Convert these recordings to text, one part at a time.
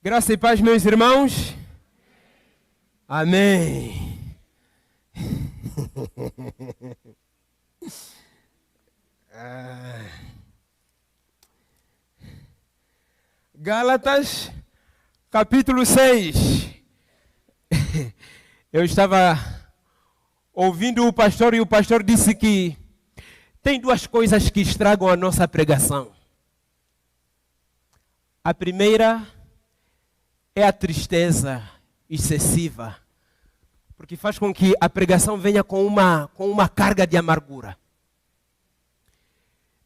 Graça e paz, meus irmãos. Amém. Gálatas, capítulo 6. Eu estava ouvindo o pastor e o pastor disse que tem duas coisas que estragam a nossa pregação. A primeira é a tristeza excessiva, porque faz com que a pregação venha com uma carga de amargura.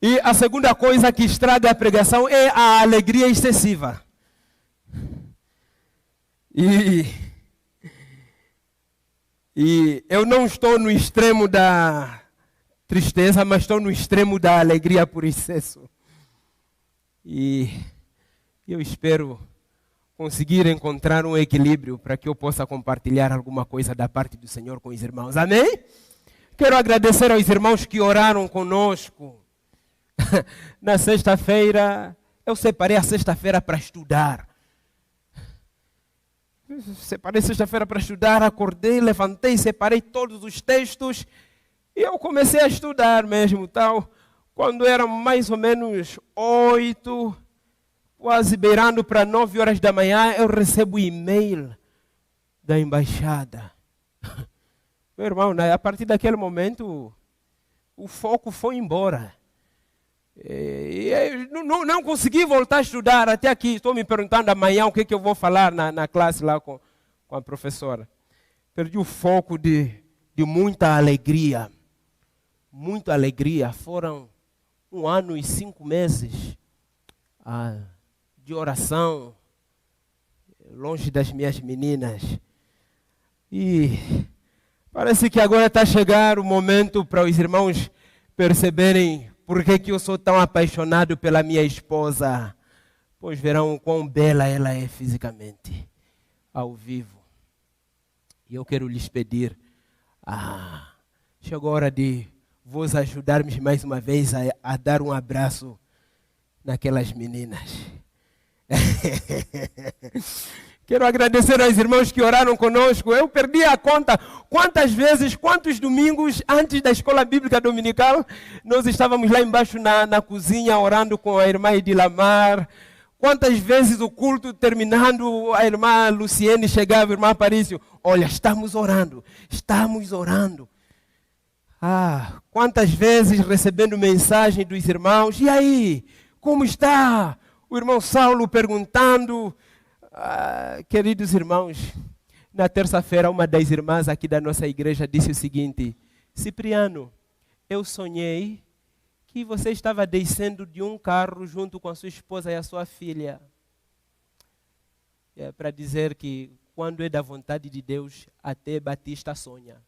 E a segunda coisa que estraga a pregação é a alegria excessiva. E eu não estou no extremo da tristeza, mas estou no extremo da alegria por excesso. E eu espero conseguir encontrar um equilíbrio para que eu possa compartilhar alguma coisa da parte do Senhor com os irmãos. Amém? Quero agradecer aos irmãos que oraram conosco. Na sexta-feira, eu separei a sexta-feira para estudar. Separei sexta-feira para estudar, acordei, levantei, separei todos os textos e eu comecei a estudar mesmo, tal. Quando eram mais ou menos 8, quase beirando para 9 horas da manhã, eu recebo e-mail da embaixada. Meu irmão, a partir daquele momento, o foco foi embora. E eu não consegui voltar a estudar até aqui. Estou me perguntando amanhã o que eu vou falar na classe lá com a professora. Perdi o foco de muita alegria. Muita alegria. Foram 1 ano e 5 meses de oração, longe das minhas meninas. E parece que agora está a chegar o momento para os irmãos perceberem por que eu sou tão apaixonado pela minha esposa. Pois verão o quão bela ela é fisicamente, ao vivo. E eu quero lhes pedir, chegou a hora de vos ajudarmos mais uma vez a dar um abraço naquelas meninas. Quero agradecer aos irmãos que oraram conosco. Eu perdi a conta quantas vezes, quantos domingos antes da escola bíblica dominical nós estávamos lá embaixo na cozinha orando com a irmã Edilamar. Quantas vezes o culto terminando, a irmã Luciene chegava, a irmã Aparício, olha, estamos orando. Quantas vezes recebendo mensagem dos irmãos, e aí, como está? O irmão Saulo perguntando. Queridos irmãos, na terça-feira uma das irmãs aqui da nossa igreja disse o seguinte: Cipriano, eu sonhei que você estava descendo de um carro junto com a sua esposa e a sua filha. É para dizer que quando é da vontade de Deus, até Batista sonha.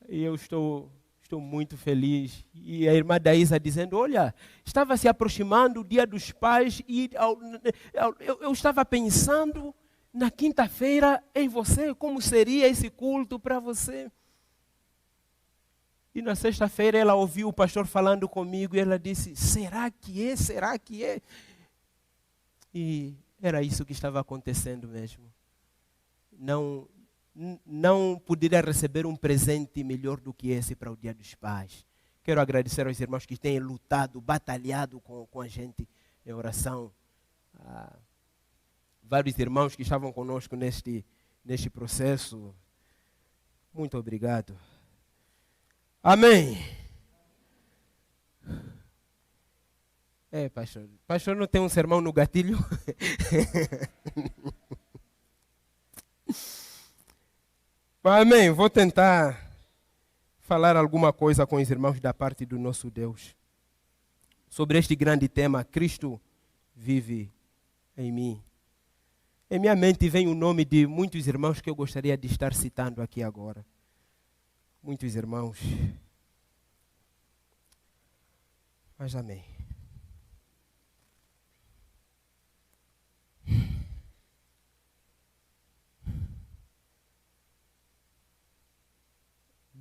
E eu estou muito feliz. E a irmã Daísa dizendo, olha, estava se aproximando o dia dos pais e eu estava pensando na quinta-feira em você, como seria esse culto para você. E na sexta-feira ela ouviu o pastor falando comigo e ela disse, será que é? Será que é? E era isso que estava acontecendo mesmo. Não poderia receber um presente melhor do que esse para o Dia dos Pais. Quero agradecer aos irmãos que têm lutado, batalhado com a gente em oração. Vários irmãos que estavam conosco neste processo. Muito obrigado. Amém. Pastor. Pastor não tem um sermão no gatilho? Amém. Vou tentar falar alguma coisa com os irmãos da parte do nosso Deus sobre este grande tema, Cristo vive em mim. Em minha mente vem o nome de muitos irmãos que eu gostaria de estar citando aqui agora. Muitos irmãos. Mas amém.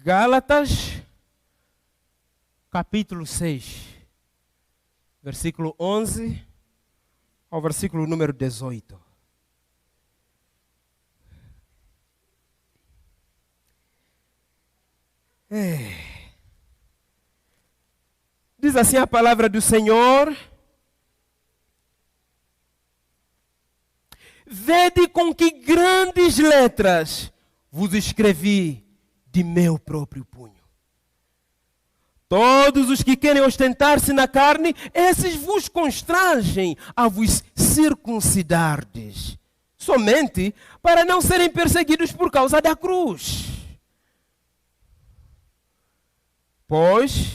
Gálatas, capítulo 6, versículo 11 ao versículo número 18. Diz assim a palavra do Senhor: vede com que grandes letras vos escrevi de meu próprio punho. Todos os que querem ostentar-se na carne, esses vos constrangem a vos circuncidardes, somente para não serem perseguidos por causa da cruz. Pois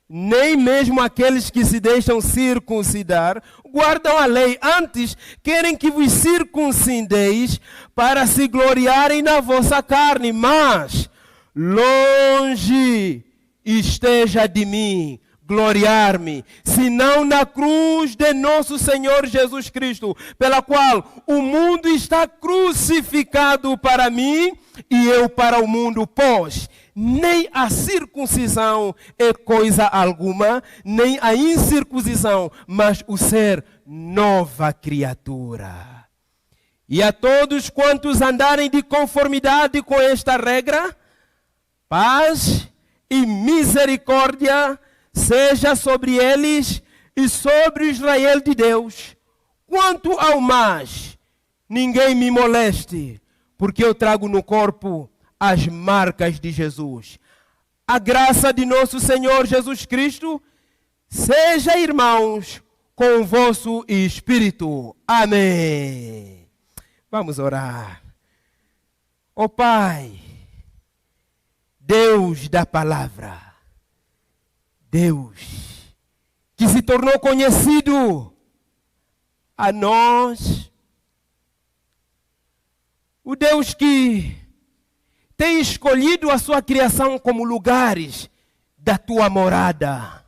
nem mesmo aqueles que se deixam circuncidar guardam a lei, antes querem que vos circuncideis para se gloriarem na vossa carne, mas longe esteja de mim gloriar-me, senão na cruz de nosso Senhor Jesus Cristo, pela qual o mundo está crucificado para mim e eu para o mundo, pois nem a circuncisão é coisa alguma, nem a incircuncisão, mas o ser nova criatura. E a todos quantos andarem de conformidade com esta regra, paz e misericórdia seja sobre eles e sobre Israel de Deus. Quanto ao mais, ninguém me moleste, porque eu trago no corpo as marcas de Jesus. A graça de nosso Senhor Jesus Cristo seja, irmãos, com o vosso espírito. Amém. Vamos orar. Ó Pai, Deus da palavra, Deus que se tornou conhecido a nós, o Deus que tem escolhido a sua criação como lugares da tua morada,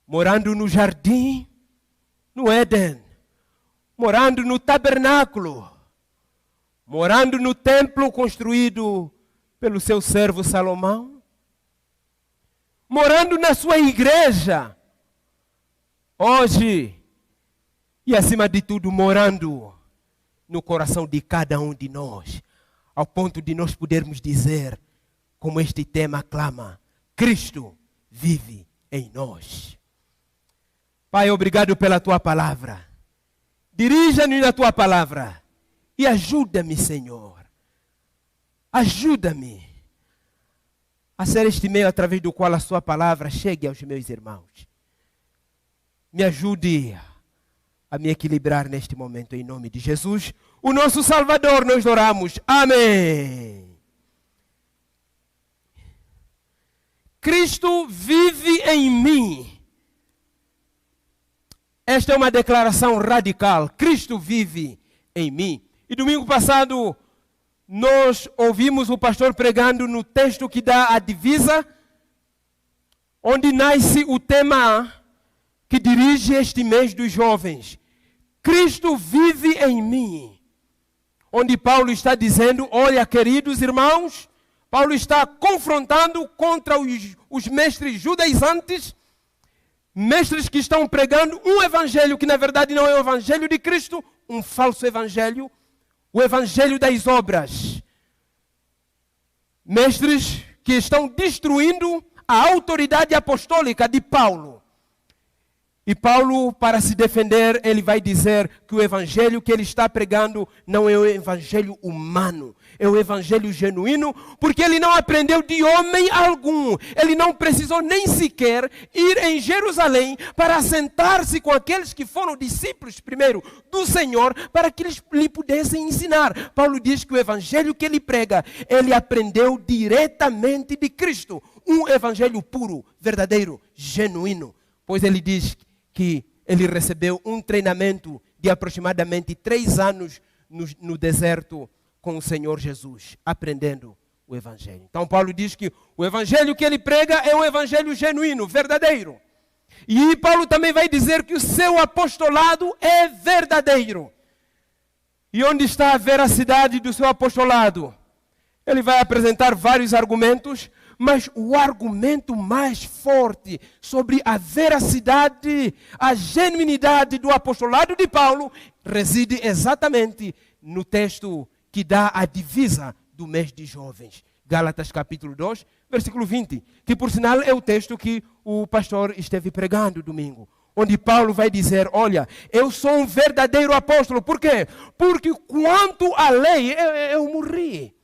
morando no jardim, no Éden, morando no tabernáculo, morando no templo construído pelo seu servo Salomão, morando na sua igreja, hoje, e acima de tudo, morando no coração de cada um de nós, ao ponto de nós podermos dizer, como este tema clama, Cristo vive em nós. Pai, obrigado pela tua palavra. Dirija-nos na tua palavra e ajuda-me, Senhor. Ajuda-me a ser este meio através do qual a sua palavra chegue aos meus irmãos. Me ajude a me equilibrar neste momento, em nome de Jesus, o nosso Salvador, nós oramos. Amém. Cristo vive em mim. Esta é uma declaração radical. Cristo vive em mim. E domingo passado, nós ouvimos o pastor pregando no texto que dá a divisa, onde nasce o tema que dirige este mês dos jovens. Cristo vive em mim. Onde Paulo está dizendo, olha, queridos irmãos, Paulo está confrontando contra os mestres judaizantes, mestres que estão pregando um evangelho que na verdade não é o evangelho de Cristo, um falso evangelho, o evangelho das obras. Mestres que estão destruindo a autoridade apostólica de Paulo. E Paulo, para se defender, ele vai dizer que o evangelho que ele está pregando não é o evangelho humano, é o evangelho genuíno, porque ele não aprendeu de homem algum. Ele não precisou nem sequer ir em Jerusalém para sentar-se com aqueles que foram discípulos primeiro do Senhor, para que eles lhe pudessem ensinar. Paulo diz que o evangelho que ele prega, ele aprendeu diretamente de Cristo. Um evangelho puro, verdadeiro, genuíno. Pois ele diz que ele recebeu um treinamento de aproximadamente 3 anos no deserto com o Senhor Jesus, aprendendo o evangelho. Então Paulo diz que o evangelho que ele prega é um evangelho genuíno, verdadeiro. E Paulo também vai dizer que o seu apostolado é verdadeiro. E onde está a veracidade do seu apostolado? Ele vai apresentar vários argumentos, Mas o argumento mais forte sobre a veracidade, a genuinidade do apostolado de Paulo reside exatamente no texto que dá a divisa do mês de jovens. Gálatas capítulo 2, versículo 20, que por sinal é o texto que o pastor esteve pregando domingo. Onde Paulo vai dizer, olha, eu sou um verdadeiro apóstolo. Por quê? Porque quanto à lei, eu morri.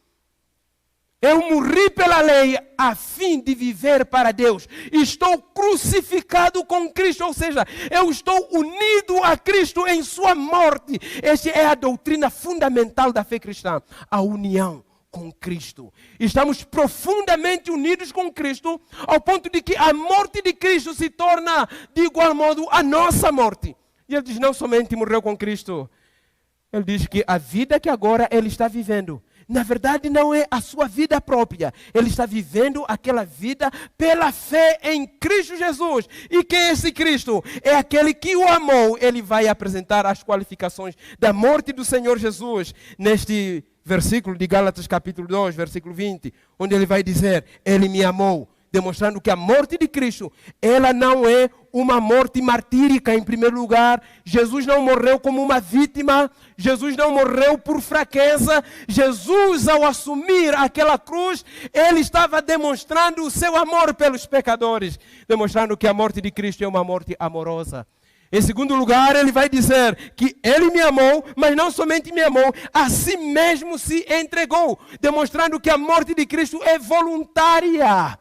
Eu morri pela lei a fim de viver para Deus. Estou crucificado com Cristo, ou seja, eu estou unido a Cristo em sua morte. Esta é a doutrina fundamental da fé cristã, a união com Cristo. Estamos profundamente unidos com Cristo, ao ponto de que a morte de Cristo se torna, de igual modo, a nossa morte. E ele diz, não somente morreu com Cristo, ele diz que a vida que agora ele está vivendo, na verdade não é a sua vida própria. Ele está vivendo aquela vida pela fé em Cristo Jesus. E quem é esse Cristo? É aquele que o amou. Ele vai apresentar as qualificações da morte do Senhor Jesus neste versículo de Gálatas capítulo 2, versículo 20, onde ele vai dizer, ele me amou, demonstrando que a morte de Cristo, ela não é uma morte martírica em primeiro lugar. Jesus não morreu como uma vítima, Jesus não morreu por fraqueza. Jesus, ao assumir aquela cruz, ele estava demonstrando o seu amor pelos pecadores, demonstrando que a morte de Cristo é uma morte amorosa. Em segundo lugar, ele vai dizer que ele me amou, mas não somente me amou, a si mesmo se entregou, demonstrando que a morte de Cristo é voluntária.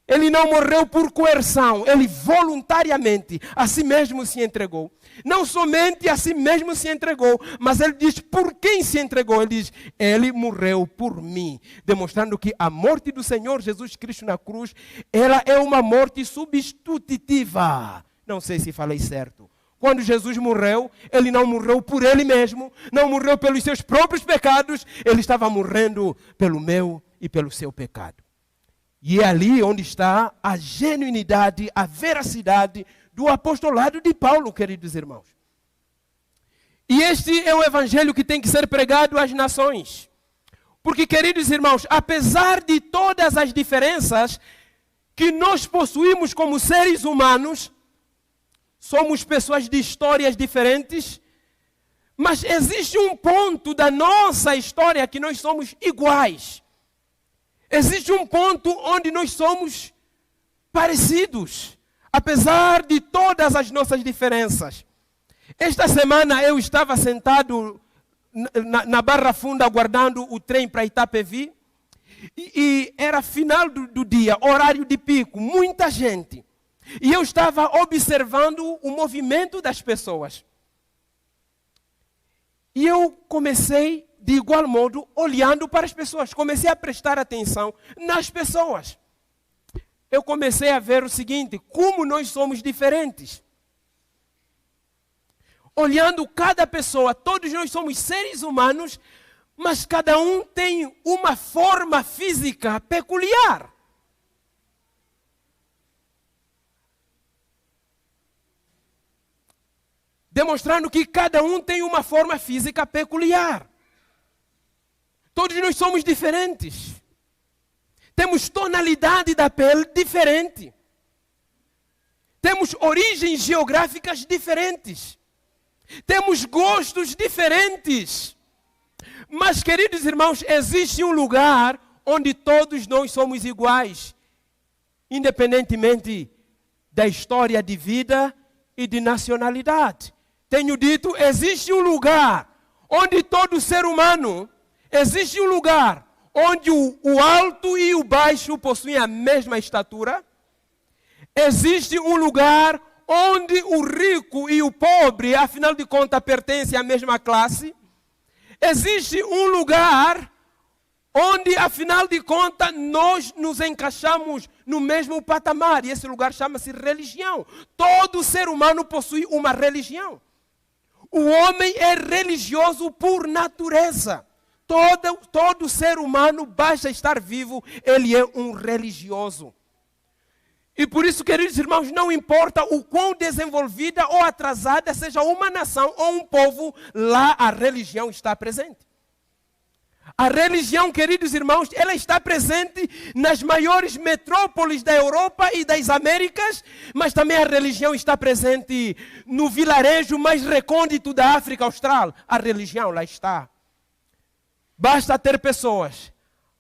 Ele não morreu por coerção, ele voluntariamente a si mesmo se entregou. Não somente a si mesmo se entregou, mas ele diz por quem se entregou. Ele diz, ele morreu por mim, demonstrando que a morte do Senhor Jesus Cristo na cruz, ela é uma morte substitutiva. Não sei se falei certo. Quando Jesus morreu, ele não morreu por ele mesmo, não morreu pelos seus próprios pecados, ele estava morrendo pelo meu e pelo seu pecado. E é ali onde está a genuinidade, a veracidade do apostolado de Paulo, queridos irmãos. E este é o evangelho que tem que ser pregado às nações. Porque, queridos irmãos, apesar de todas as diferenças que nós possuímos como seres humanos, somos pessoas de histórias diferentes, mas existe um ponto da nossa história que nós somos iguais. Existe um ponto onde nós somos parecidos, apesar de todas as nossas diferenças. Esta semana eu estava sentado na Barra Funda aguardando o trem para Itapevi, e era final do dia, horário de pico, muita gente. E eu estava observando o movimento das pessoas. E eu comecei, de igual modo, olhando para as pessoas. Comecei a prestar atenção nas pessoas. Eu comecei a ver o seguinte, como nós somos diferentes. Olhando cada pessoa, todos nós somos seres humanos, mas cada um tem uma forma física peculiar. Demonstrando que cada um tem uma forma física peculiar. Todos nós somos diferentes. Temos tonalidade da pele diferente. Temos origens geográficas diferentes. Temos gostos diferentes. Mas, queridos irmãos, existe um lugar onde todos nós somos iguais, independentemente da história de vida e de nacionalidade. Tenho dito, existe um lugar onde todo ser humano, existe um lugar onde o alto e o baixo possuem a mesma estatura. Existe um lugar onde o rico e o pobre, afinal de contas, pertencem à mesma classe. Existe um lugar onde, afinal de contas, nós nos encaixamos no mesmo patamar. E esse lugar chama-se religião. Todo ser humano possui uma religião. O homem é religioso por natureza. Todo ser humano, basta estar vivo, ele é um religioso. E por isso, queridos irmãos, não importa o quão desenvolvida ou atrasada seja uma nação ou um povo, lá a religião está presente. A religião, queridos irmãos, ela está presente nas maiores metrópoles da Europa e das Américas, mas também a religião está presente no vilarejo mais recôndito da África Austral. A religião lá está. Basta ter pessoas,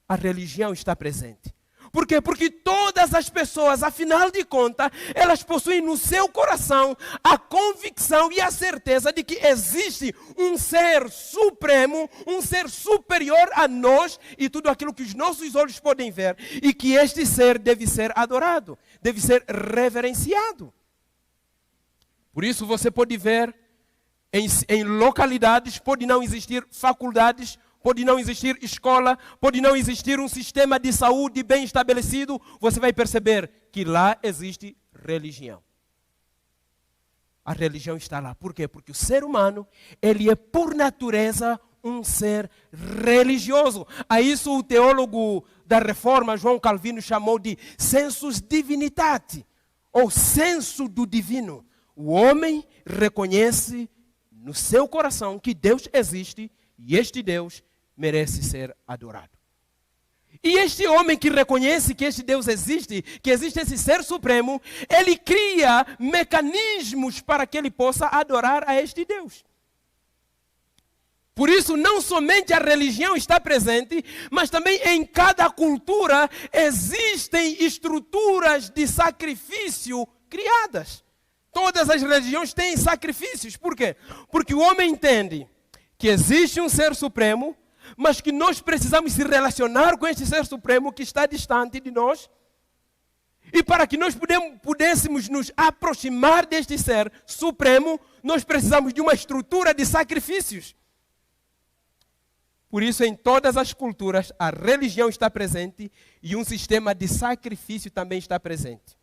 a religião está presente. Por quê? Porque todas as pessoas, afinal de contas, elas possuem no seu coração a convicção e a certeza de que existe um ser supremo, um ser superior a nós e tudo aquilo que os nossos olhos podem ver, e que este ser deve ser adorado, deve ser reverenciado. Por isso você pode ver em localidades, pode não existir faculdades, pode não existir escola, pode não existir um sistema de saúde bem estabelecido, você vai perceber que lá existe religião. A religião está lá. Por quê? Porque o ser humano, ele é por natureza um ser religioso. A isso o teólogo da Reforma, João Calvino, chamou de sensus divinitatis, ou senso do divino. O homem reconhece no seu coração que Deus existe e este Deus merece ser adorado. E este homem que reconhece que este Deus existe, que existe esse ser supremo, ele cria mecanismos para que ele possa adorar a este Deus. Por isso, não somente a religião está presente, mas também em cada cultura existem estruturas de sacrifício criadas. Todas as religiões têm sacrifícios. Por quê? Porque o homem entende que existe um ser supremo, mas que nós precisamos se relacionar com este ser supremo que está distante de nós. E para que nós pudéssemos nos aproximar deste ser supremo, nós precisamos de uma estrutura de sacrifícios. Por isso, em todas as culturas, a religião está presente e um sistema de sacrifício também está presente.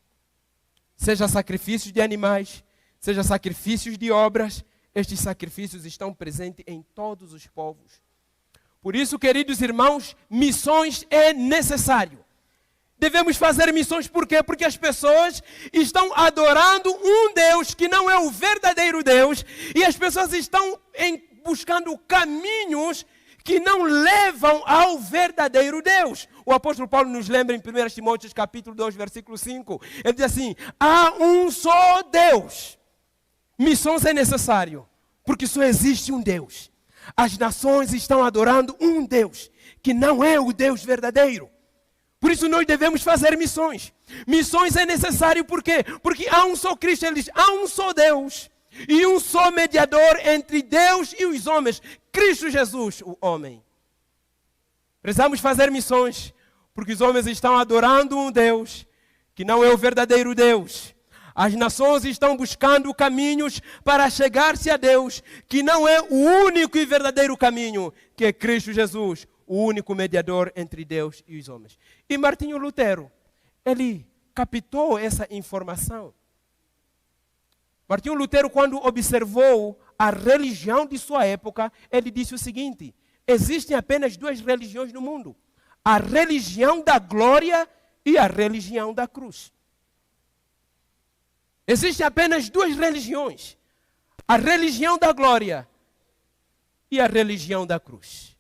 Seja sacrifícios de animais, seja sacrifícios de obras, estes sacrifícios estão presentes em todos os povos. Por isso, queridos irmãos, missões é necessário. Devemos fazer missões por quê? Porque as pessoas estão adorando um Deus que não é o verdadeiro Deus, e as pessoas estão buscando caminhos que não levam ao verdadeiro Deus. O apóstolo Paulo nos lembra em 1 Timóteo capítulo 2, versículo 5. Ele diz assim: há um só Deus. Missões é necessário, porque só existe um Deus. As nações estão adorando um Deus, que não é o Deus verdadeiro. Por isso nós devemos fazer missões. Missões é necessário por quê? Porque há um só Cristo, ele diz, há um só Deus e um só mediador entre Deus e os homens, Cristo Jesus, o homem. Precisamos fazer missões, porque os homens estão adorando um Deus que não é o verdadeiro Deus. As nações estão buscando caminhos para chegar-se a Deus, que não é o único e verdadeiro caminho, que é Cristo Jesus, o único mediador entre Deus e os homens. E Martinho Lutero, ele captou essa informação. Martinho Lutero, quando observou a religião de sua época, ele disse o seguinte: existem apenas duas religiões no mundo, a religião da glória e a religião da cruz. Existem apenas duas religiões, a religião da glória e a religião da cruz.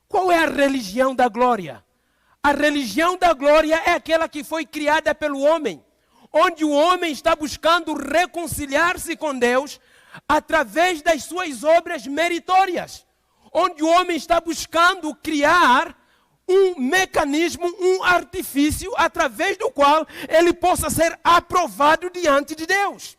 Qual é a religião da glória? A religião da glória é aquela que foi criada pelo homem, onde o homem está buscando reconciliar-se com Deus através das suas obras meritórias, onde o homem está buscando criar um mecanismo, um artifício através do qual ele possa ser aprovado diante de Deus.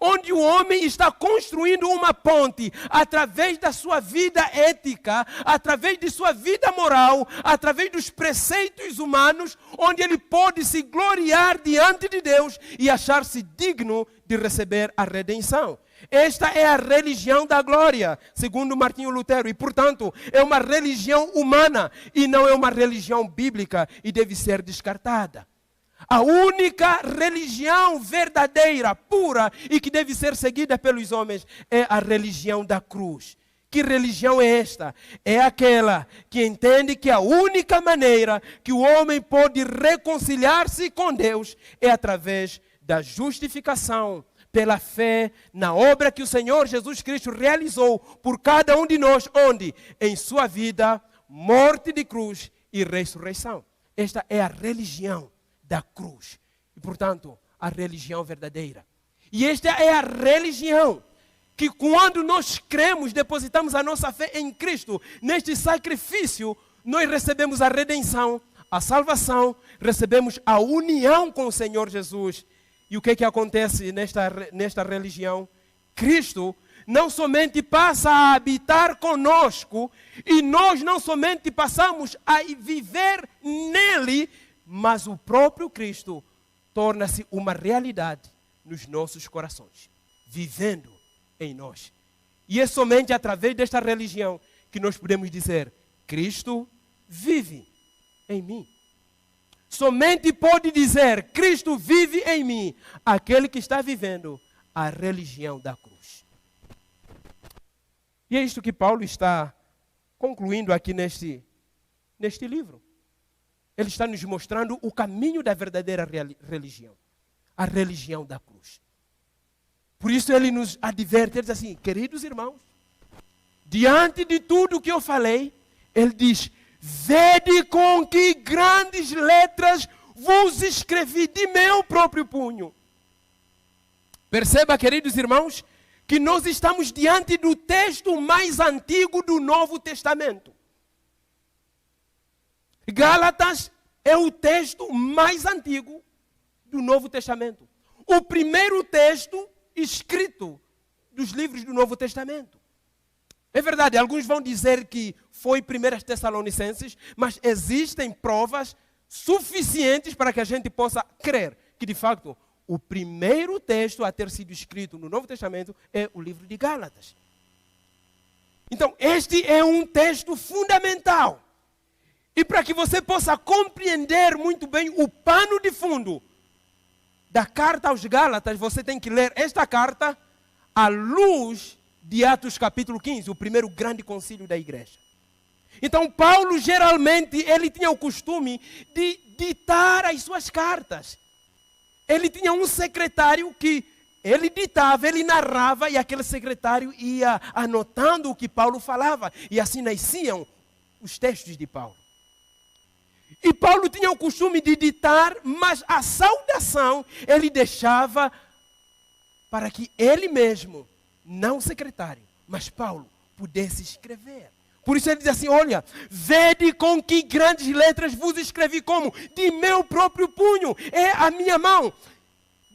Onde o homem está construindo uma ponte através da sua vida ética, através de sua vida moral, através dos preceitos humanos, onde ele pode se gloriar diante de Deus e achar-se digno de receber a redenção. Esta é a religião da glória, segundo Martinho Lutero, e portanto é uma religião humana e não é uma religião bíblica e deve ser descartada. A única religião verdadeira, pura e que deve ser seguida pelos homens é a religião da cruz. Que religião é esta? É aquela que entende que a única maneira que o homem pode reconciliar-se com Deus é através da justificação pela fé na obra que o Senhor Jesus Cristo realizou por cada um de nós, onde em sua vida morte de cruz e ressurreição. Esta é a religião da cruz. E, portanto, a religião verdadeira. E esta é a religião que quando nós cremos, depositamos a nossa fé em Cristo, neste sacrifício, nós recebemos a redenção, a salvação, recebemos a união com o Senhor Jesus. E o que acontece nesta religião? Cristo não somente passa a habitar conosco, e nós não somente passamos a viver nele, mas o próprio Cristo torna-se uma realidade nos nossos corações, vivendo em nós. E é somente através desta religião que nós podemos dizer: Cristo vive em mim. Somente pode dizer: Cristo vive em mim, aquele que está vivendo a religião da cruz. E é isto que Paulo está concluindo aqui neste livro. Ele está nos mostrando o caminho da verdadeira religião, a religião da cruz. Por isso ele nos adverte, ele diz assim: queridos irmãos, diante de tudo que eu falei, ele diz: vede com que grandes letras vos escrevi de meu próprio punho. Perceba, queridos irmãos, que nós estamos diante do texto mais antigo do Novo Testamento. Gálatas é o texto mais antigo do Novo Testamento. O primeiro texto escrito dos livros do Novo Testamento. É verdade, alguns vão dizer que foi 1 Tessalonicenses, mas existem provas suficientes para que a gente possa crer que, de facto, o primeiro texto a ter sido escrito no Novo Testamento é o livro de Gálatas. Então, este é um texto fundamental. E para que você possa compreender muito bem o pano de fundo da carta aos Gálatas, você tem que ler esta carta à luz de Atos capítulo 15, o primeiro grande concílio da igreja. Então, Paulo geralmente, ele tinha o costume de ditar as suas cartas. Ele tinha um secretário que ele ditava, ele narrava, e aquele secretário ia anotando o que Paulo falava. E assim nasciam os textos de Paulo. E Paulo tinha o costume de ditar, mas a saudação ele deixava para que ele mesmo, não o secretário, mas Paulo, pudesse escrever. Por isso ele diz assim: olha, vede com que grandes letras vos escrevi, como? De meu próprio punho, é a minha mão.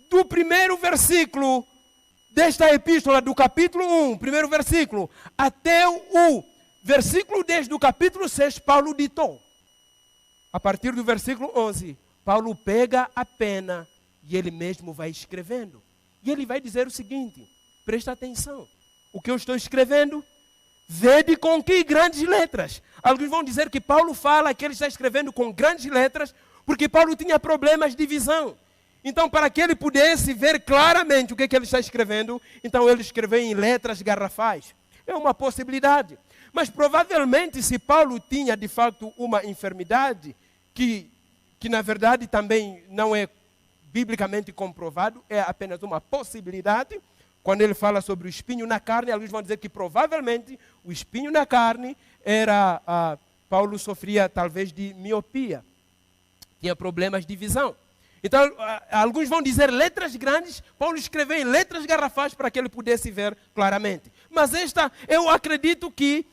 Do primeiro versículo desta epístola, do capítulo 1, primeiro versículo, até o versículo 10 do capítulo 6, Paulo ditou. A partir do versículo 11, Paulo pega a pena e ele mesmo vai escrevendo. E ele vai dizer o seguinte, presta atenção, o que eu estou escrevendo, vede com que grandes letras. Alguns vão dizer que Paulo fala que ele está escrevendo com grandes letras, porque Paulo tinha problemas de visão. Então, para que ele pudesse ver claramente o que ele está escrevendo, então ele escreveu em letras garrafais. É uma possibilidade. Mas provavelmente, se Paulo tinha de fato uma enfermidade, que na verdade também não é biblicamente comprovado, é apenas uma possibilidade. Quando ele fala sobre o espinho na carne, alguns vão dizer que provavelmente o espinho na carne era... Paulo sofria talvez de miopia, tinha problemas de visão. Então, alguns vão dizer letras grandes, Paulo escreveu em letras garrafais para que ele pudesse ver claramente. Mas eu acredito que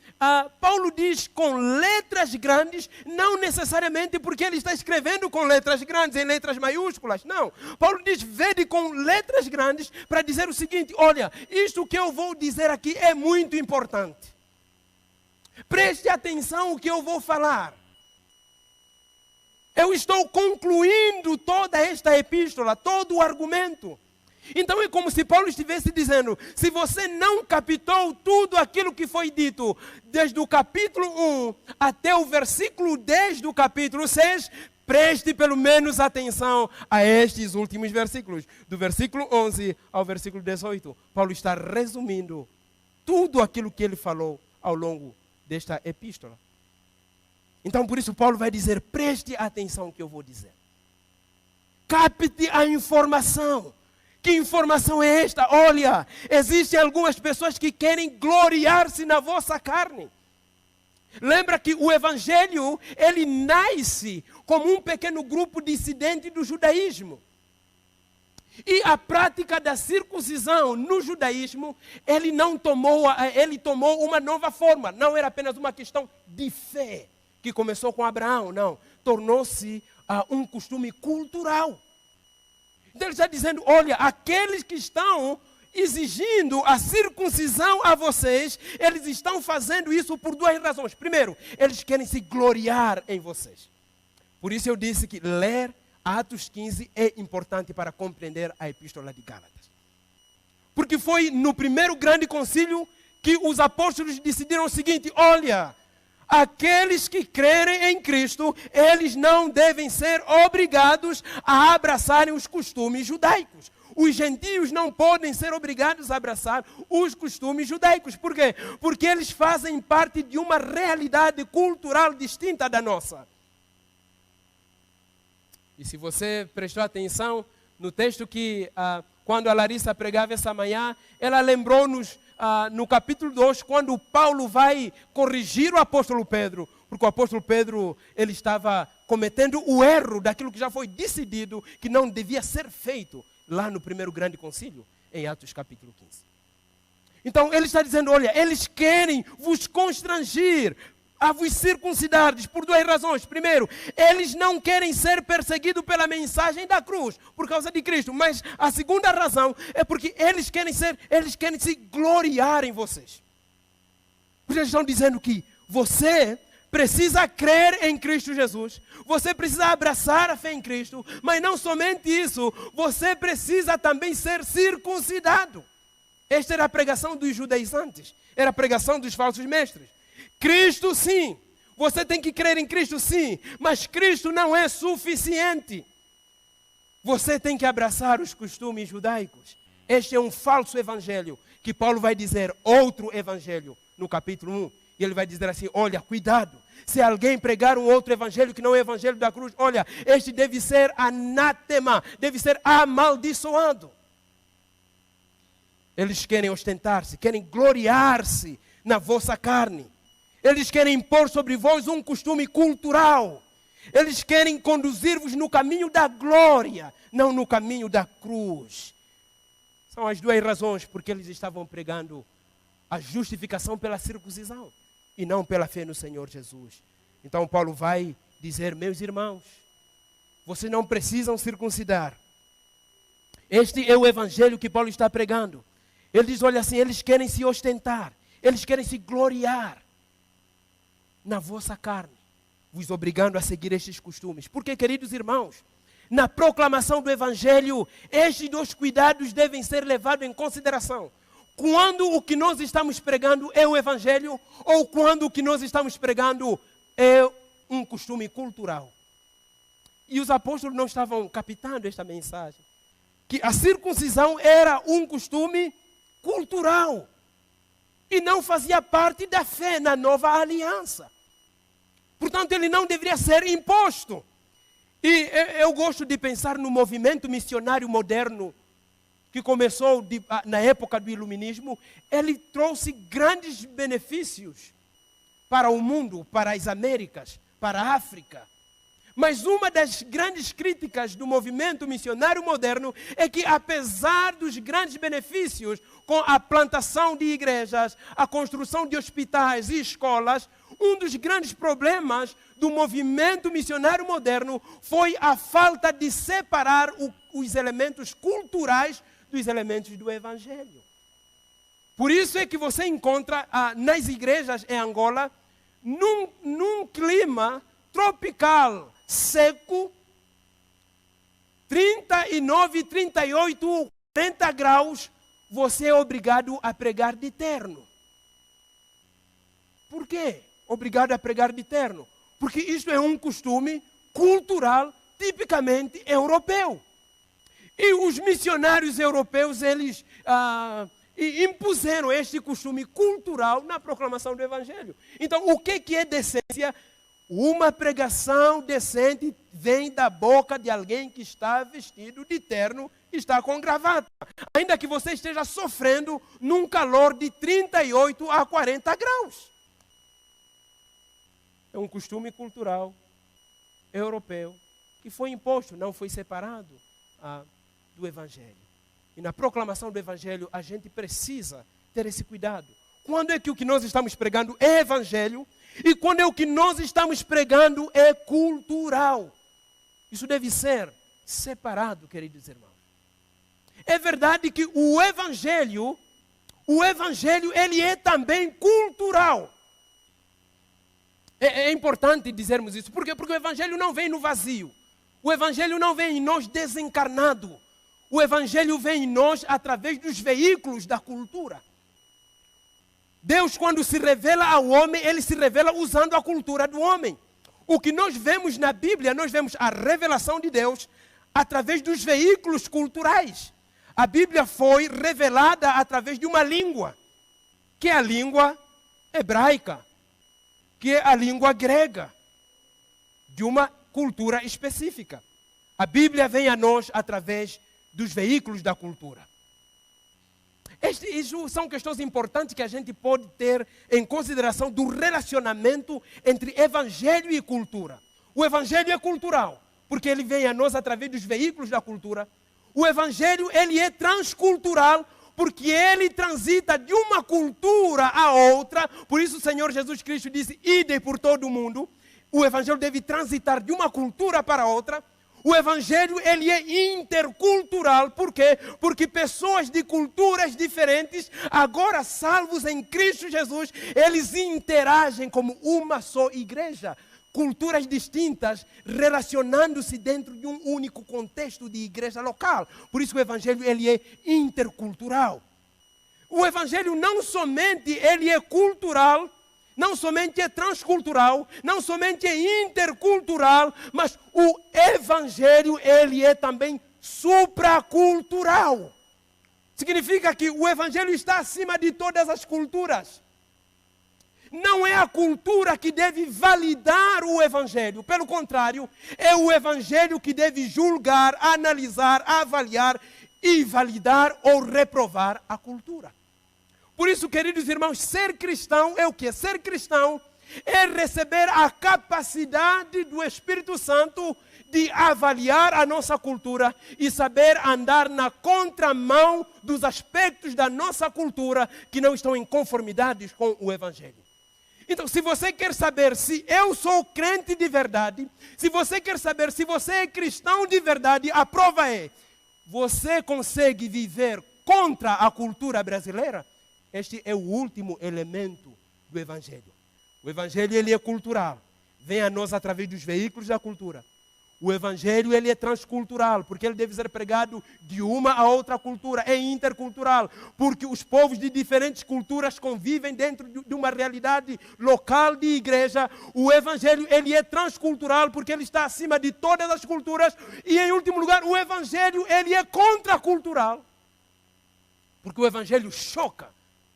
Paulo diz com letras grandes, não necessariamente porque ele está escrevendo com letras grandes, em letras maiúsculas, não. Paulo diz, vede com letras grandes, para dizer o seguinte: olha, isto que eu vou dizer aqui é muito importante. Preste atenção no que eu vou falar. Eu estou concluindo toda esta epístola, todo o argumento. Então é como se Paulo estivesse dizendo: se você não captou tudo aquilo que foi dito, desde o capítulo 1 até o versículo 10 do capítulo 6, preste pelo menos atenção a estes últimos versículos. Do versículo 11 ao versículo 18, Paulo está resumindo tudo aquilo que ele falou ao longo desta epístola. Então, por isso, Paulo vai dizer, preste atenção ao que eu vou dizer. Capte a informação. Que informação é esta? Olha, existem algumas pessoas que querem gloriar-se na vossa carne. Lembra que o evangelho, ele nasce como um pequeno grupo dissidente do judaísmo. E a prática da circuncisão no judaísmo, ele tomou uma nova forma. Não era apenas uma questão de fé, que começou com Abraão, não. Tornou-se um costume cultural. Então ele está dizendo, olha, aqueles que estão exigindo a circuncisão a vocês, eles estão fazendo isso por duas razões. Primeiro, eles querem se gloriar em vocês. Por isso eu disse que ler Atos 15 é importante para compreender a Epístola de Gálatas. Porque foi no primeiro grande concílio que os apóstolos decidiram o seguinte, olha, aqueles que crerem em Cristo, eles não devem ser obrigados a abraçarem os costumes judaicos. Os gentios não podem ser obrigados a abraçar os costumes judaicos. Por quê? Porque eles fazem parte de uma realidade cultural distinta da nossa. E se você prestou atenção no texto que, quando a Larissa pregava essa manhã, ela lembrou-nos no capítulo 2, quando Paulo vai corrigir o apóstolo Pedro, porque o apóstolo Pedro, ele estava cometendo o erro daquilo que já foi decidido, que não devia ser feito lá no primeiro grande concílio, em Atos capítulo 15. Então ele está dizendo, olha, eles querem vos constranger a vos circuncidardes por duas razões. Primeiro, eles não querem ser perseguidos pela mensagem da cruz, por causa de Cristo. Mas a segunda razão é porque eles querem se gloriar em vocês. Porque eles estão dizendo que você precisa crer em Cristo Jesus, você precisa abraçar a fé em Cristo, mas não somente isso, você precisa também ser circuncidado. Esta era a pregação dos judaizantes, era a pregação dos falsos mestres. Cristo sim, você tem que crer em Cristo sim, mas Cristo não é suficiente. Você tem que abraçar os costumes judaicos. Este é um falso evangelho, que Paulo vai dizer outro evangelho no capítulo 1. E ele vai dizer assim, olha, cuidado, se alguém pregar um outro evangelho que não é o evangelho da cruz, olha, este deve ser anátema, deve ser amaldiçoado. Eles querem ostentar-se, querem gloriar-se na vossa carne. Eles querem impor sobre vós um costume cultural. Eles querem conduzir-vos no caminho da glória, não no caminho da cruz. São as duas razões porque eles estavam pregando a justificação pela circuncisão e não pela fé no Senhor Jesus. Então Paulo vai dizer, meus irmãos, vocês não precisam circuncidar. Este é o evangelho que Paulo está pregando. Ele diz, olha assim, eles querem se ostentar, eles querem se gloriar na vossa carne, vos obrigando a seguir estes costumes. Porque, queridos irmãos, na proclamação do evangelho, estes dois cuidados devem ser levados em consideração. Quando o que nós estamos pregando é o evangelho, ou quando o que nós estamos pregando é um costume cultural. E os apóstolos não estavam captando esta mensagem, que a circuncisão era um costume cultural e não fazia parte da fé na nova aliança. Portanto, ele não deveria ser imposto. E eu gosto de pensar no movimento missionário moderno que começou na época do iluminismo. Ele trouxe grandes benefícios para o mundo, para as Américas, para a África. Mas uma das grandes críticas do movimento missionário moderno é que, apesar dos grandes benefícios com a plantação de igrejas, a construção de hospitais e escolas, um dos grandes problemas do movimento missionário moderno foi a falta de separar os elementos culturais dos elementos do evangelho. Por isso é que você encontra nas igrejas em Angola, num clima tropical, seco, 39, 38, 40 graus, você é obrigado a pregar de terno. Por quê? Obrigado a pregar de terno? Porque isto é um costume cultural tipicamente europeu. E os missionários europeus, eles impuseram este costume cultural na proclamação do evangelho. Então, o que é decência? Uma pregação decente vem da boca de alguém que está vestido de terno e está com gravata. Ainda que você esteja sofrendo num calor de 38 a 40 graus. É um costume cultural europeu que foi imposto, não foi separado do Evangelho. E na proclamação do Evangelho, a gente precisa ter esse cuidado. Quando é que o que nós estamos pregando é Evangelho e quando é o que nós estamos pregando é cultural? Isso deve ser separado, queridos irmãos. É verdade que o Evangelho ele é também cultural. É importante dizermos isso. Por quê? Porque o Evangelho não vem no vazio. O Evangelho não vem em nós desencarnado. O Evangelho vem em nós através dos veículos da cultura. Deus, quando se revela ao homem, ele se revela usando a cultura do homem. O que nós vemos na Bíblia, nós vemos a revelação de Deus através dos veículos culturais. A Bíblia foi revelada através de uma língua, que é a língua hebraica, que é a língua grega, de uma cultura específica. A Bíblia vem a nós através dos veículos da cultura. Isso são questões importantes que a gente pode ter em consideração do relacionamento entre evangelho e cultura. O evangelho é cultural, porque ele vem a nós através dos veículos da cultura. O evangelho ele é transcultural, porque ele transita de uma cultura a outra. Por isso o Senhor Jesus Cristo disse, ide por todo o mundo. O evangelho deve transitar de uma cultura para outra. O evangelho ele é intercultural. Por quê? Porque pessoas de culturas diferentes, agora salvos em Cristo Jesus, eles interagem como uma só igreja. Culturas distintas, relacionando-se dentro de um único contexto de igreja local. Por isso o evangelho ele é intercultural. O evangelho não somente ele é cultural, não somente é transcultural, não somente é intercultural, mas o evangelho ele é também supracultural. Significa que o evangelho está acima de todas as culturas. Não é a cultura que deve validar o evangelho, pelo contrário, é o evangelho que deve julgar, analisar, avaliar e validar ou reprovar a cultura. Por isso, queridos irmãos, ser cristão é o quê? Ser cristão é receber a capacidade do Espírito Santo de avaliar a nossa cultura e saber andar na contramão dos aspectos da nossa cultura que não estão em conformidade com o evangelho. Então, se você quer saber se eu sou crente de verdade, se você quer saber se você é cristão de verdade, a prova é, você consegue viver contra a cultura brasileira? Este é o último elemento do evangelho. O evangelho ele é cultural, vem a nós através dos veículos da cultura. O evangelho ele é transcultural, porque ele deve ser pregado de uma a outra cultura, é intercultural, porque os povos de diferentes culturas convivem dentro de uma realidade local de igreja. O evangelho ele é transcultural, porque ele está acima de todas as culturas. E em último lugar, o evangelho ele é contracultural, porque o evangelho choca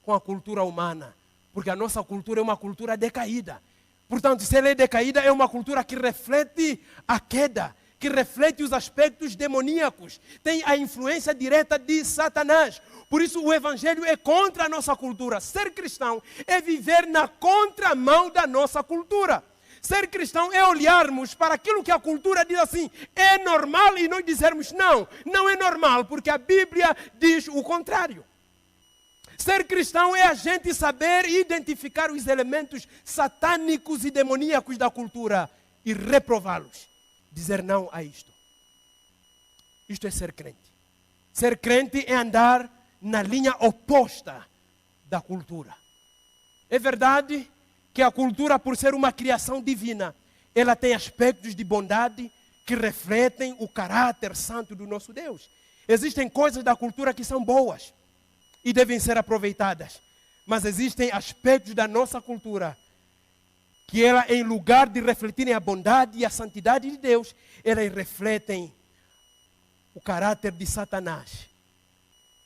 com a cultura humana, porque a nossa cultura é uma cultura decaída. Portanto, se ela é decaída, é uma cultura que reflete a queda, que reflete os aspectos demoníacos, tem a influência direta de Satanás. Por isso, o evangelho é contra a nossa cultura. Ser cristão é viver na contramão da nossa cultura. Ser cristão é olharmos para aquilo que a cultura diz assim, é normal, e nós dizermos não, não é normal, porque a Bíblia diz o contrário. Ser cristão é a gente saber identificar os elementos satânicos e demoníacos da cultura e reprová-los. Dizer não a isto. Isto é ser crente. Ser crente é andar na linha oposta da cultura. É verdade que a cultura, por ser uma criação divina, ela tem aspectos de bondade que refletem o caráter santo do nosso Deus. Existem coisas da cultura que são boas e devem ser aproveitadas. Mas existem aspectos da nossa cultura que ela, em lugar de refletirem a bondade e a santidade de Deus, elas refletem o caráter de Satanás.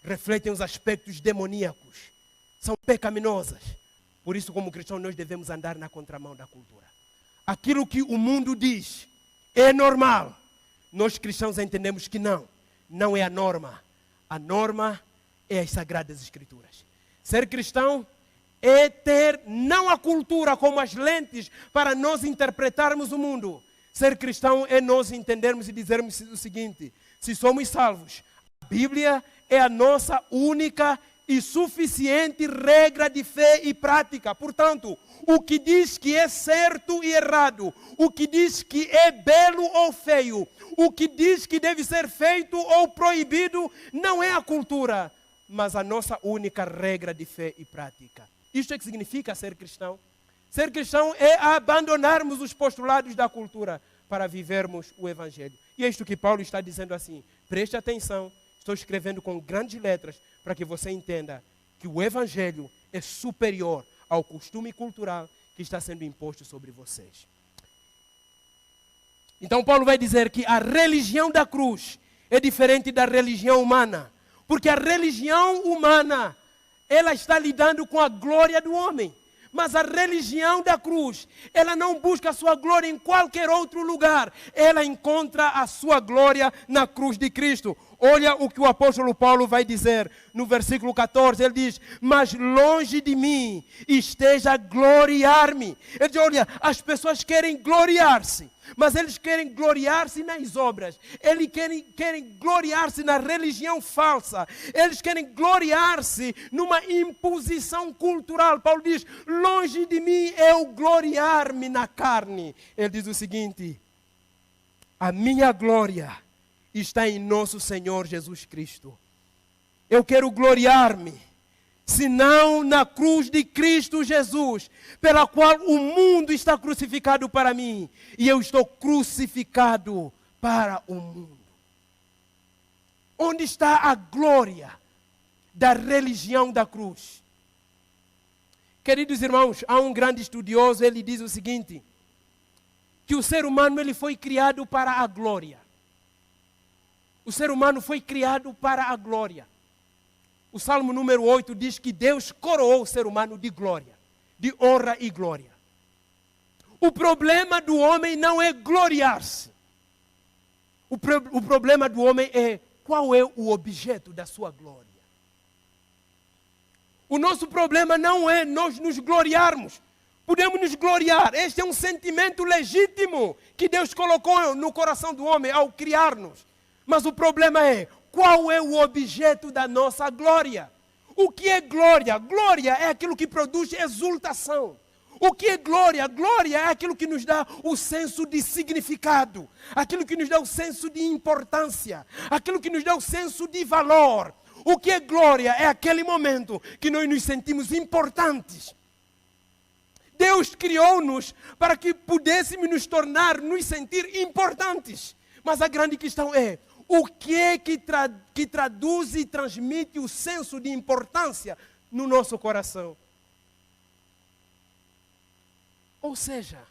Refletem os aspectos demoníacos. São pecaminosas. Por isso, como cristãos, nós devemos andar na contramão da cultura. Aquilo que o mundo diz é normal. Nós cristãos entendemos que não. Não é a norma. A norma é as Sagradas Escrituras. Ser cristão é ter não a cultura como as lentes para nós interpretarmos o mundo. Ser cristão é nós entendermos e dizermos o seguinte: se somos salvos, a Bíblia é a nossa única e suficiente regra de fé e prática. Portanto, o que diz que é certo e errado, o que diz que é belo ou feio, o que diz que deve ser feito ou proibido, não é a cultura, mas a nossa única regra de fé e prática. Isto é que significa ser cristão. Ser cristão é abandonarmos os postulados da cultura para vivermos o Evangelho. E é isto que Paulo está dizendo assim. Preste atenção, estou escrevendo com grandes letras para que você entenda que o Evangelho é superior ao costume cultural que está sendo imposto sobre vocês. Então Paulo vai dizer que a religião da cruz é diferente da religião humana. Porque a religião humana, ela está lidando com a glória do homem. Mas a religião da cruz, ela não busca a sua glória em qualquer outro lugar. Ela encontra a sua glória na cruz de Cristo. Olha o que o apóstolo Paulo vai dizer no versículo 14. Ele diz: mas longe de mim esteja a gloriar-me. Ele diz: olha, as pessoas querem gloriar-se, mas eles querem gloriar-se nas obras. Eles querem gloriar-se na religião falsa. Eles querem gloriar-se numa imposição cultural. Paulo diz: longe de mim eu gloriar-me na carne. Ele diz o seguinte: a minha glória está em nosso Senhor Jesus Cristo. Eu quero gloriar-me, senão na cruz de Cristo Jesus, pela qual o mundo está crucificado para mim, e eu estou crucificado para o mundo. Onde está a glória da religião da cruz? Queridos irmãos, há um grande estudioso, ele diz o seguinte, que o ser humano ele foi criado para a glória. O ser humano foi criado para a glória. O Salmo número 8 diz que Deus coroou o ser humano de glória, de honra e glória. O problema do homem não é gloriar-se. O problema do homem é qual é o objeto da sua glória. O nosso problema não é nós nos gloriarmos. Podemos nos gloriar. Este é um sentimento legítimo que Deus colocou no coração do homem ao criar-nos. Mas o problema é, qual é o objeto da nossa glória? O que é glória? Glória é aquilo que produz exultação. O que é glória? Glória é aquilo que nos dá o senso de significado, aquilo que nos dá o senso de importância, aquilo que nos dá o senso de valor. O que é glória? É aquele momento que nós nos sentimos importantes. Deus criou-nos para que pudéssemos nos sentir importantes. Mas a grande questão é, o que é que traduz e transmite o senso de importância no nosso coração? Ou seja,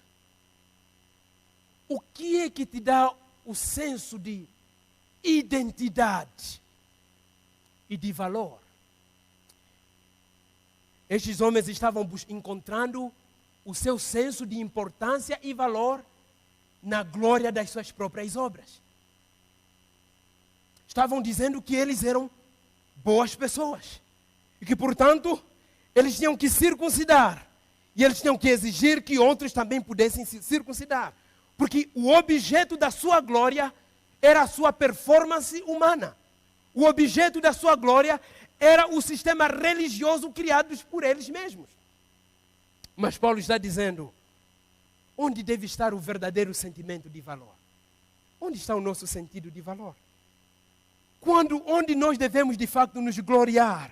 o que é que te dá o senso de identidade e de valor? Estes homens estavam encontrando o seu senso de importância e valor na glória das suas próprias obras. Estavam dizendo que eles eram boas pessoas e que, portanto, eles tinham que circuncidar e eles tinham que exigir que outros também pudessem se circuncidar, porque o objeto da sua glória era a sua performance humana. O objeto da sua glória era o sistema religioso criado por eles mesmos. Mas Paulo está dizendo, onde deve estar o verdadeiro sentimento de valor? Onde está o nosso sentido de valor? Onde nós devemos de facto nos gloriar?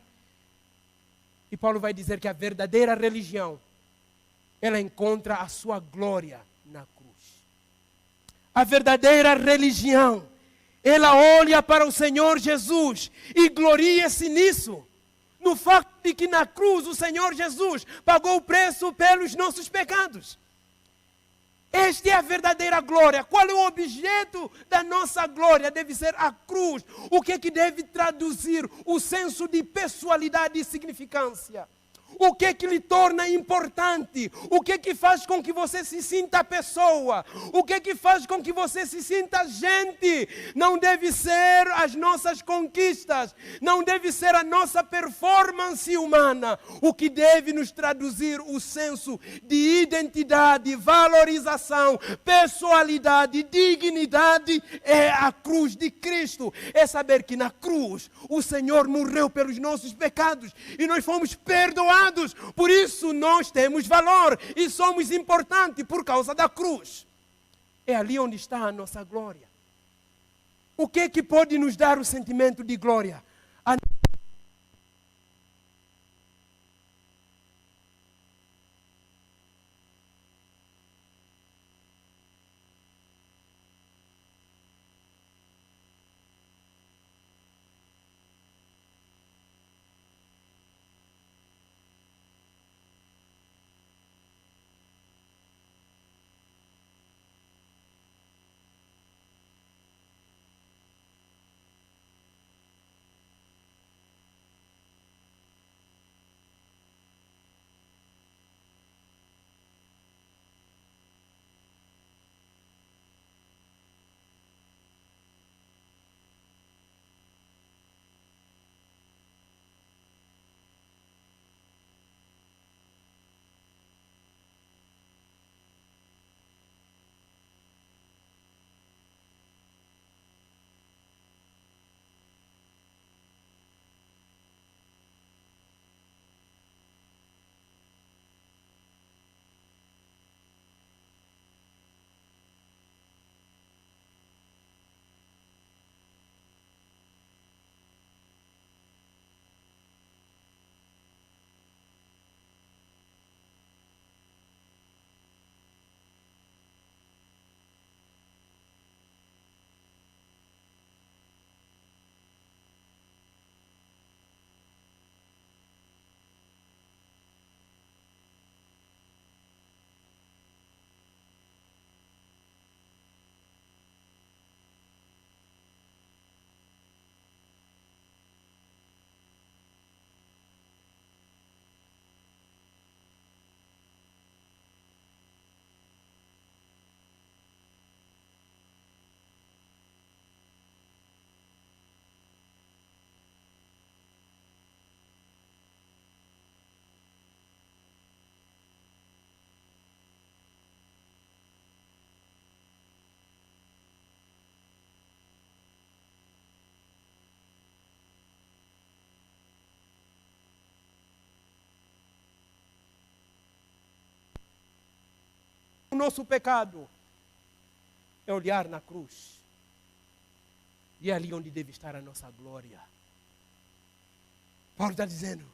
E Paulo vai dizer que a verdadeira religião, ela encontra a sua glória na cruz. A verdadeira religião, ela olha para o Senhor Jesus e gloria-se nisso. No facto de que na cruz o Senhor Jesus pagou o preço pelos nossos pecados. Esta é a verdadeira glória. Qual é o objeto da nossa glória? Deve ser a cruz. O que é que deve traduzir o senso de pessoalidade e significância? O que é que lhe torna importante? O que é que faz com que você se sinta pessoa? O que é que faz com que você se sinta gente? Não deve ser as nossas conquistas, não deve ser a nossa performance humana. O que deve nos traduzir o senso de identidade, valorização, pessoalidade, dignidade é a cruz de Cristo. É saber que na cruz o Senhor morreu pelos nossos pecados e nós fomos perdoados. Por isso nós temos valor e somos importantes por causa da cruz. É ali onde está a nossa glória. O que é que pode nos dar o sentimento de glória? O nosso pecado é olhar na cruz. E é ali onde deve estar a nossa glória. Paulo está dizendo,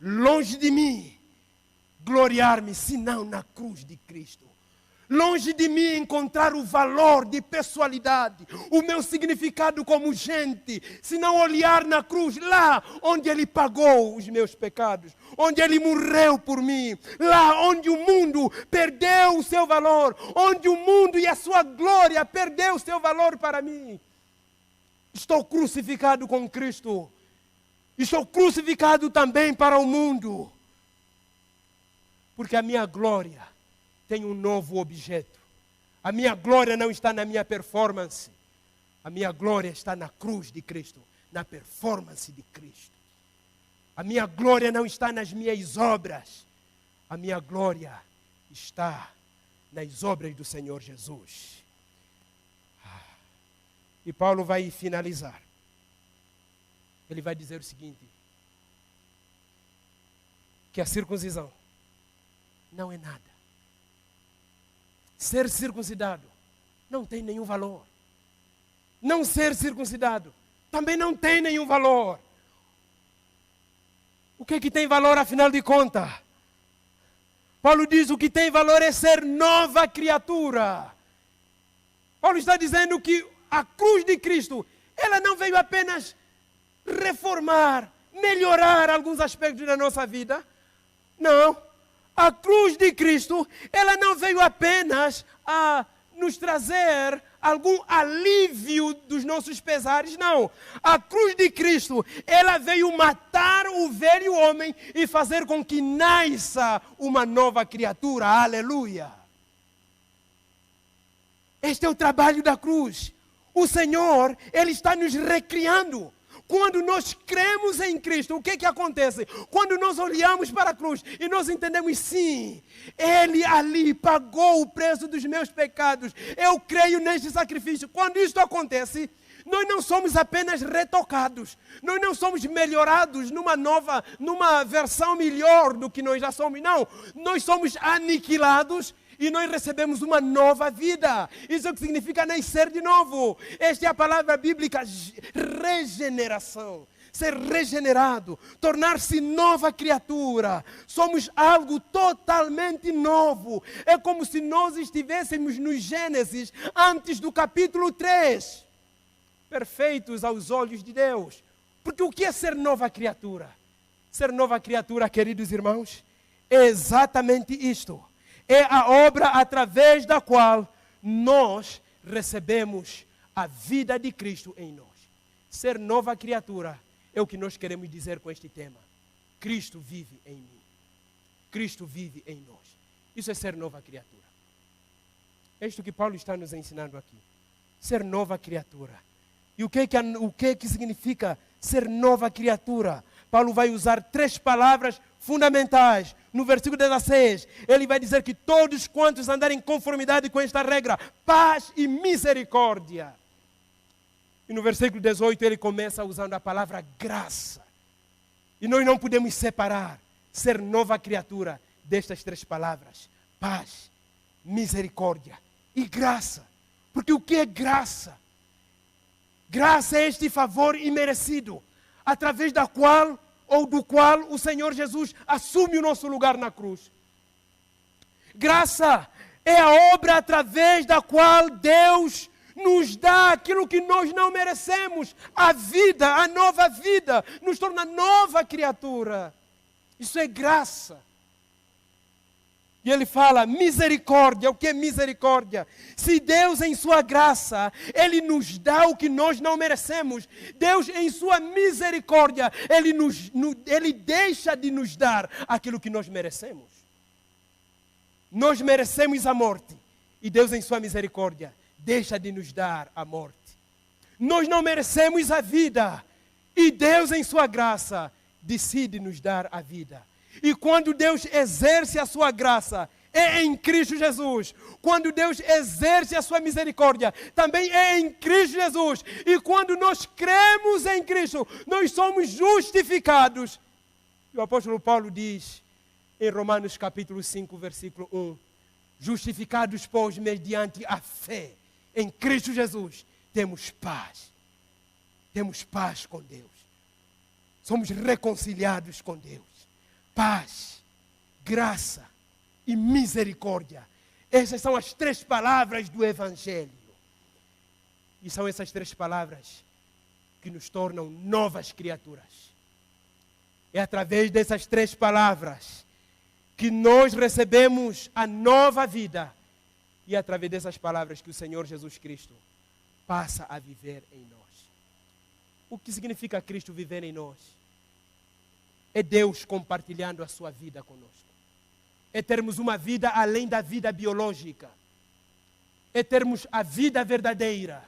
longe de mim gloriar-me, senão na cruz de Cristo. Longe de mim encontrar o valor de pessoalidade, o meu significado como gente, se não olhar na cruz, lá onde Ele pagou os meus pecados, onde Ele morreu por mim, lá onde o mundo perdeu o seu valor, onde o mundo e a sua glória perdeu o seu valor para mim. Estou crucificado com Cristo, estou crucificado também para o mundo, porque a minha glória tem um novo objeto. A minha glória não está na minha performance. A minha glória está na cruz de Cristo, na performance de Cristo. A minha glória não está nas minhas obras. A minha glória está nas obras do Senhor Jesus. E Paulo vai finalizar. Ele vai dizer o seguinte, que a circuncisão não é nada. Ser circuncidado não tem nenhum valor. Não ser circuncidado também não tem nenhum valor. O que é que tem valor afinal de contas? Paulo diz, o que tem valor é ser nova criatura. Paulo está dizendo que a cruz de Cristo, ela não veio apenas reformar, melhorar alguns aspectos da nossa vida. Não. A cruz de Cristo, ela não veio apenas a nos trazer algum alívio dos nossos pesares, não. A cruz de Cristo, ela veio matar o velho homem e fazer com que nasça uma nova criatura. Aleluia! Este é o trabalho da cruz. O Senhor, Ele está nos recriando. Quando nós cremos em Cristo, o que acontece? Quando nós olhamos para a cruz e nós entendemos, sim, Ele ali pagou o preço dos meus pecados. Eu creio neste sacrifício. Quando isto acontece, nós não somos apenas retocados. Nós não somos melhorados numa versão melhor do que nós já somos. Não, nós somos aniquilados e nós recebemos uma nova vida. Isso é o que significa nascer de novo. Esta é a palavra bíblica, regeneração. Ser regenerado, tornar-se nova criatura. Somos algo totalmente novo. É como se nós estivéssemos no Gênesis, antes do capítulo 3. Perfeitos aos olhos de Deus. Porque o que é ser nova criatura? Ser nova criatura, queridos irmãos, é exatamente isto. É a obra através da qual nós recebemos a vida de Cristo em nós. Ser nova criatura é o que nós queremos dizer com este tema. Cristo vive em mim. Cristo vive em nós. Isso é ser nova criatura. É isto que Paulo está nos ensinando aqui. Ser nova criatura. E o que significa ser nova criatura? Paulo vai usar 3 palavras fundamentais. No versículo 16, ele vai dizer que todos quantos andarem em conformidade com esta regra, paz e misericórdia. E no versículo 18 ele começa usando a palavra graça. E nós não podemos separar ser nova criatura destas 3 palavras. Paz, misericórdia e graça. Porque o que é graça? Graça é este favor imerecido, através da qual ou do qual o Senhor Jesus assume o nosso lugar na cruz. Graça é a obra através da qual Deus nos dá aquilo que nós não merecemos. A vida, a nova vida, nos torna nova criatura. Isso é graça. E ele fala, misericórdia. O que é misericórdia? Se Deus em sua graça, Ele nos dá o que nós não merecemos. Deus em sua misericórdia, Ele deixa de nos dar aquilo que nós merecemos. Nós merecemos a morte. E Deus em sua misericórdia, deixa de nos dar a morte. Nós não merecemos a vida. E Deus em sua graça, decide nos dar a vida. E quando Deus exerce a sua graça, é em Cristo Jesus. Quando Deus exerce a sua misericórdia, também é em Cristo Jesus. E quando nós cremos em Cristo, nós somos justificados. E o apóstolo Paulo diz, em Romanos capítulo 5, versículo 1, justificados, pois, mediante a fé em Cristo Jesus, temos paz. Temos paz com Deus. Somos reconciliados com Deus. Paz, graça e misericórdia. Essas são as 3 palavras do Evangelho. E são essas 3 palavras que nos tornam novas criaturas. É através dessas 3 palavras que nós recebemos a nova vida. E é através dessas palavras que o Senhor Jesus Cristo passa a viver em nós. O que significa Cristo viver em nós? É Deus compartilhando a sua vida conosco. É termos uma vida além da vida biológica. É termos a vida verdadeira.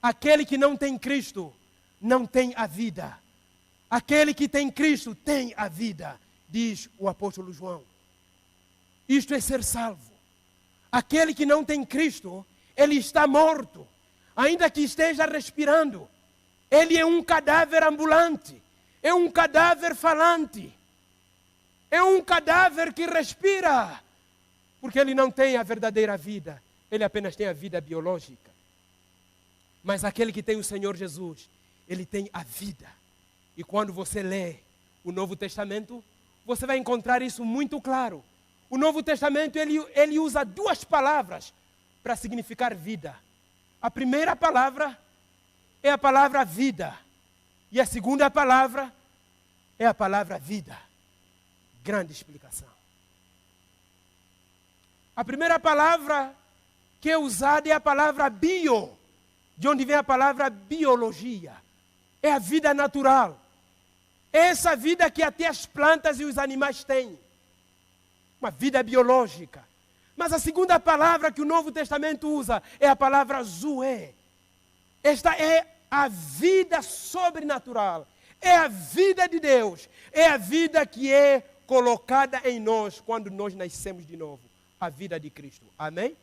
Aquele que não tem Cristo, não tem a vida. Aquele que tem Cristo, tem a vida, diz o apóstolo João. Isto é ser salvo. Aquele que não tem Cristo, ele está morto. Ainda que esteja respirando. Ele é um cadáver ambulante. É um cadáver falante. É um cadáver que respira. Porque ele não tem a verdadeira vida. Ele apenas tem a vida biológica. Mas aquele que tem o Senhor Jesus, ele tem a vida. E quando você lê o Novo Testamento, você vai encontrar isso muito claro. O Novo Testamento, ele usa 2 palavras para significar vida. A primeira palavra é a palavra vida. E a segunda palavra é a palavra vida. Grande explicação. A primeira palavra que é usada é a palavra bio, de onde vem a palavra biologia. É a vida natural. É essa vida que até as plantas e os animais têm. Uma vida biológica. Mas a segunda palavra que o Novo Testamento usa é a palavra zoe. Esta é a vida sobrenatural. É a vida de Deus. É a vida que é colocada em nós quando nós nascemos de novo. A vida de Cristo. Amém?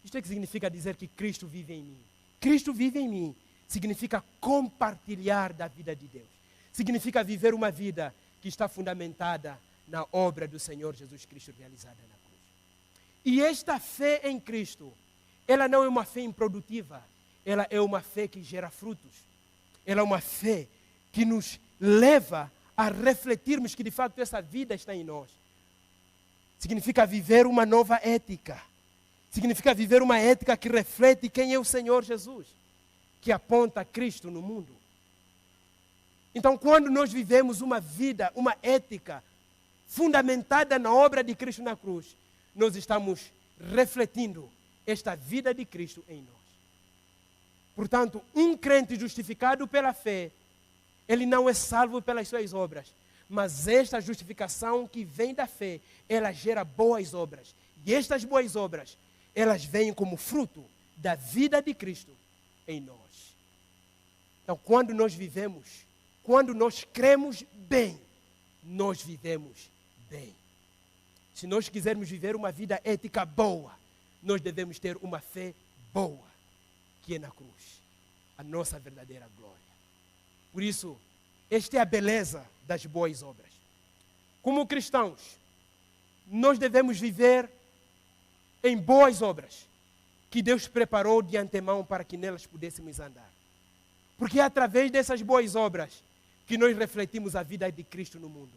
Isto é que significa dizer que Cristo vive em mim. Cristo vive em mim. Significa compartilhar da vida de Deus. Significa viver uma vida que está fundamentada na obra do Senhor Jesus Cristo realizada na cruz. E esta fé em Cristo, ela não é uma fé improdutiva. Ela é uma fé que gera frutos. Ela é uma fé que nos leva a refletirmos que de fato essa vida está em nós. Significa viver uma nova ética. Significa viver uma ética que reflete quem é o Senhor Jesus, que aponta Cristo no mundo. Então, quando nós vivemos uma vida, uma ética fundamentada na obra de Cristo na cruz, nós estamos refletindo esta vida de Cristo em nós. Portanto, um crente justificado pela fé, ele não é salvo pelas suas obras, mas esta justificação que vem da fé, ela gera boas obras. E estas boas obras, elas vêm como fruto da vida de Cristo em nós. Então, quando nós vivemos, quando nós cremos bem, nós vivemos bem. Se nós quisermos viver uma vida ética boa, nós devemos ter uma fé boa, que é na cruz, a nossa verdadeira glória. Por isso, esta é a beleza das boas obras. Como cristãos, nós devemos viver em boas obras que Deus preparou de antemão para que nelas pudéssemos andar. Porque é através dessas boas obras que nós refletimos a vida de Cristo no mundo.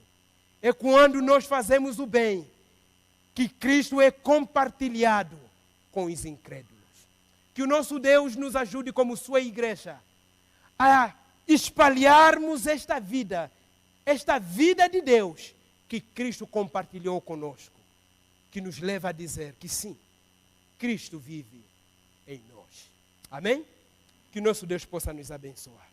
É quando nós fazemos o bem que Cristo é compartilhado com os incrédulos. Que o nosso Deus nos ajude como sua igreja a espalharmos esta vida de Deus que Cristo compartilhou conosco, que nos leva a dizer que sim, Cristo vive em nós. Amém? Que o nosso Deus possa nos abençoar.